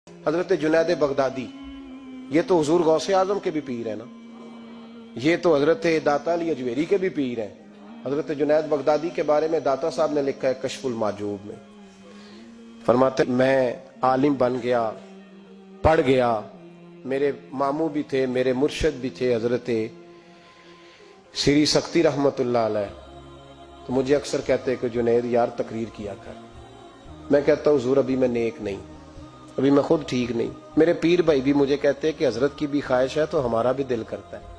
हजरत Junaid Baghdadi, ये तो हुजूर गौसे आजम के भी पीर है ना, ये तो हजरत दाता अली अजमेरी के भी पीर हैं। हजरत जुनैद बगदादी के बारे में दाता साहब ने लिखा है कशफुल माजूब में, फरमाते मैं आलिम बन गया, पढ़ गया, मेरे मामू भी थे, मेरे मुर्शद भी थे हजरत श्री सख्ती रहमतुल्लाह अलैह। तो मुझे अक्सर कहते कि जुनैद यार तकरीर किया कर। मैं कहता हूँ हुजूर अभी मैं नेक नहीं, अभी मैं खुद ठीक नहीं। मेरे पीर भाई भी मुझे कहते हैं कि हजरत की भी ख्वाहिश है तो हमारा भी दिल करता है।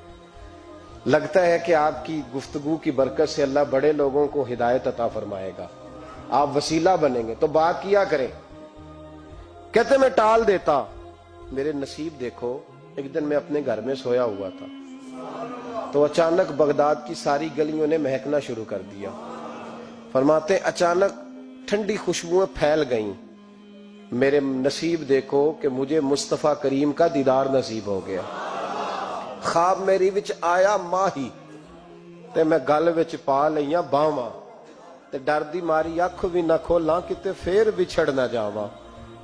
लगता है कि आपकी गुफ्तगू की बरकत से अल्लाह बड़े लोगों को हिदायत अता फरमाएगा, आप वसीला बनेंगे, तो बात किया करें। कहते मैं टाल देता, मेरे नसीब देखो, एक दिन मैं अपने घर में सोया हुआ था तो अचानक बगदाद की सारी गलियों ने महकना शुरू कर दिया। फरमाते अचानक ठंडी खुशबुएं फैल गईं। मेरे नसीब देखो कि मुझे मुस्तफा करीम का दीदार नसीब हो गया। ख्वाब मेरी विच आया माही ते मैं गल विच पा लईया बावां ते डर दी मारी अख भी ना खोला किते फिर विछड़ ना जावां।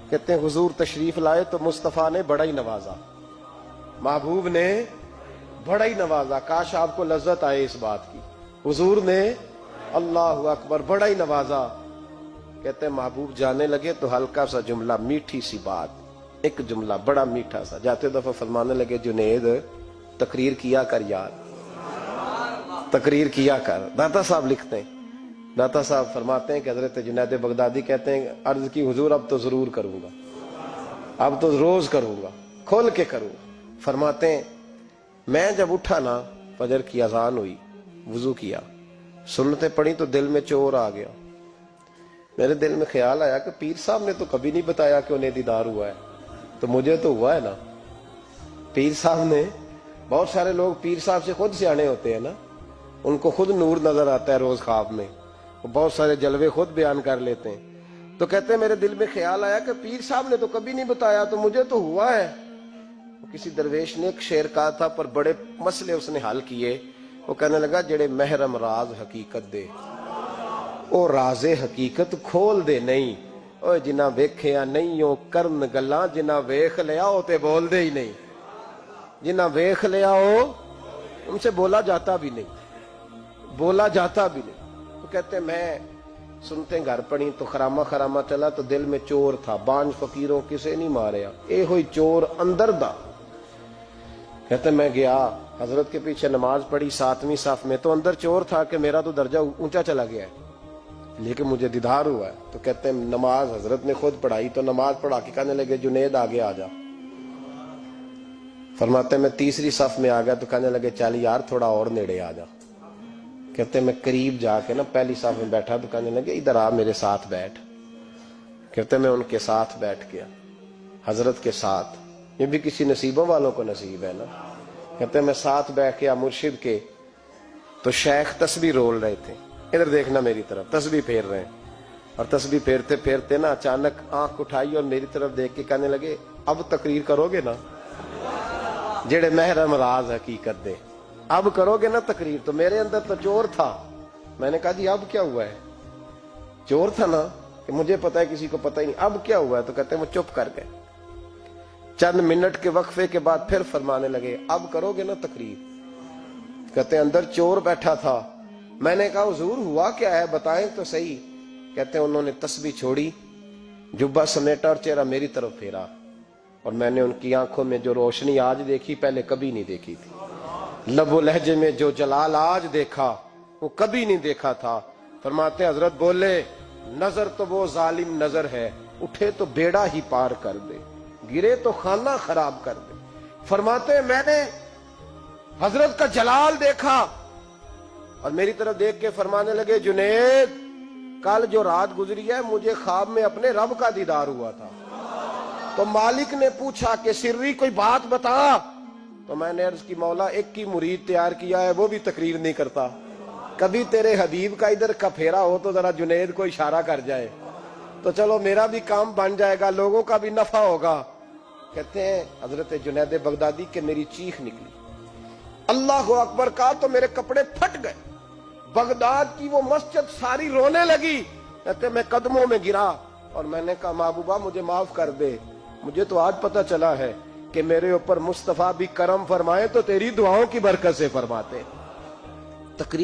कहते हुजूर तशरीफ लाए तो मुस्तफा ने बड़ा ही नवाजा, महबूब ने बड़ा ही नवाजा। काश आपको लज्जत आए इस बात की। हुजूर ने अल्लाह अकबर बड़ा ही नवाजा। कहते महबूब जाने लगे तो हल्का सा जुमला, मीठी सी बात, एक जुमला बड़ा मीठा सा। जाते दफा फरमाने लगे जुनैद तकरीर किया कर यार, तकरीर किया कर। दाता साहब लिखते हैं, दाता साहब फरमाते हैं कि हजरत जुनैद बगदादी कहते हैं अर्ज की हुजूर अब तो जरूर करूंगा, अब तो रोज करूंगा, खोल के करूंगा। फरमाते हैं मैं जब उठा ना, फजर की अजान हुई, वुजू किया, सुन्नतें पढ़ी तो दिल में चोर आ गया। मेरे दिल में ख्याल आया कि पीर साहब ने तो कभी नहीं बताया कि उन्हें दीदार हुआ है, तो मुझे तो हुआ है ना। पीर साहब ने, बहुत सारे लोग पीर साहब से खुद सियाने होते हैं ना, उनको खुद नूर नजर आता है रोज ख्वाब में, वो बहुत सारे जलवे खुद बयान कर लेते हैं। तो कहते हैं मेरे दिल में ख्याल आया कि पीर साहब ने तो कभी नहीं बताया, तो मुझे तो हुआ है। किसी दरवेश ने एक शेर कहा था पर बड़े मसले उसने हल किए। वो कहने लगा जेड़े महरम राज हकीकत दे ओ राजे हकीकत खोल दे नहीं, ओ जिन्ना वेखिया नहीं ओ करन गल्लां, जिन्ना वेख लिया ओ ते बोल दे ही नहीं, जिन्ना वेख लिया ओ उनसे बोला जाता भी नहीं, बोला जाता भी नहीं। तो कहते मैं सुनते घर पड़ी तो खरामा खरामा चला तो दिल में चोर था, बांझ फकीरों किसे नहीं मारिया, ए होई चोर अंदर दा। कहते मैं गया हजरत के पीछे नमाज पढ़ी 7वीं साफ में, तो अंदर चोर था कि मेरा तो दर्जा ऊंचा चला गया है लेकिन मुझे दीदार हुआ है। तो कहते हैं नमाज हजरत ने खुद पढ़ाई, तो नमाज पढ़ा के कहने लगे जुनैद आगे आ जा। फरमाते मैं तीसरी सफ में आ गया तो कहने लगे चल यार थोड़ा और नेड़े आ जा। कहते मैं करीब जाके ना पहली सफ में बैठा तो कहने लगे इधर आ मेरे साथ बैठ। कहते मैं उनके साथ बैठ गया, हजरत के साथ। ये भी किसी नसीबों वालों को नसीब है ना। कहते मैं साथ बैठ गया मुर्शिद के, तो शेख तस्बीह रोल रहे थे, इधर देखना मेरी तरफ, तस्बीह फेर रहे हैं, और तस्बीह फेरते फेरते ना अचानक आंख उठाई और मेरी तरफ देख के कहने लगे अब तकरीर करोगे ना, जेड़े महरम राज हकीकत दे, अब करोगे ना तकरीर। तो मेरे अंदर तो चोर था, मैंने कहा जी अब क्या हुआ है, चोर था ना कि मुझे पता है किसी को पता ही नहीं, अब क्या हुआ है। तो कहते हैं वो चुप कर गए। चंद मिनट के वक्फे के बाद फिर फरमाने लगे अब करोगे ना तकरीर। कहते अंदर चोर बैठा था, मैंने कहा हुजूर हुआ क्या है बताएं तो सही। कहते हैं उन्होंने तस्बीह छोड़ी, जुब्बा समेटा और चेहरा मेरी तरफ फेरा, और मैंने उनकी आंखों में जो रोशनी आज देखी पहले कभी नहीं देखी थी, लबो लहजे में जो जलाल आज देखा वो कभी नहीं देखा था। फरमाते हजरत बोले नजर तो वो जालिम नजर है, उठे तो बेड़ा ही पार कर दे, गिरे तो खाना खराब कर दे। फरमाते मैंने हजरत का जलाल देखा और मेरी तरफ देख के फरमाने लगे जुनैद कल जो रात गुजरी है मुझे ख्वाब में अपने रब का दीदार हुआ था। तो मालिक ने पूछा कि सिर्री कोई बात बता। तो मैंने अर्ज की मौला एक की मुरीद तैयार किया है, वो भी तकरीर नहीं करता, कभी तेरे हबीब का इधर का फेरा हो तो जरा जुनैद को इशारा कर जाए तो चलो मेरा भी काम बन जाएगा, लोगों का भी नफा होगा। कहते हैं हजरत जुनैद बगदादी के मेरी चीख निकली, अल्लाह अकबर का, तो मेरे कपड़े फट गए। बगदाद की वो मस्जिद सारी रोने लगी। कहते मैं कदमों में गिरा और मैंने कहा महबूबा मुझे माफ कर दे, مجھے تو آج پتہ چلا ہے کہ میرے اوپر مصطفیٰ بھی کرم فرمائے تو تیری دعاؤں کی برکت سے فرماتے. تقریر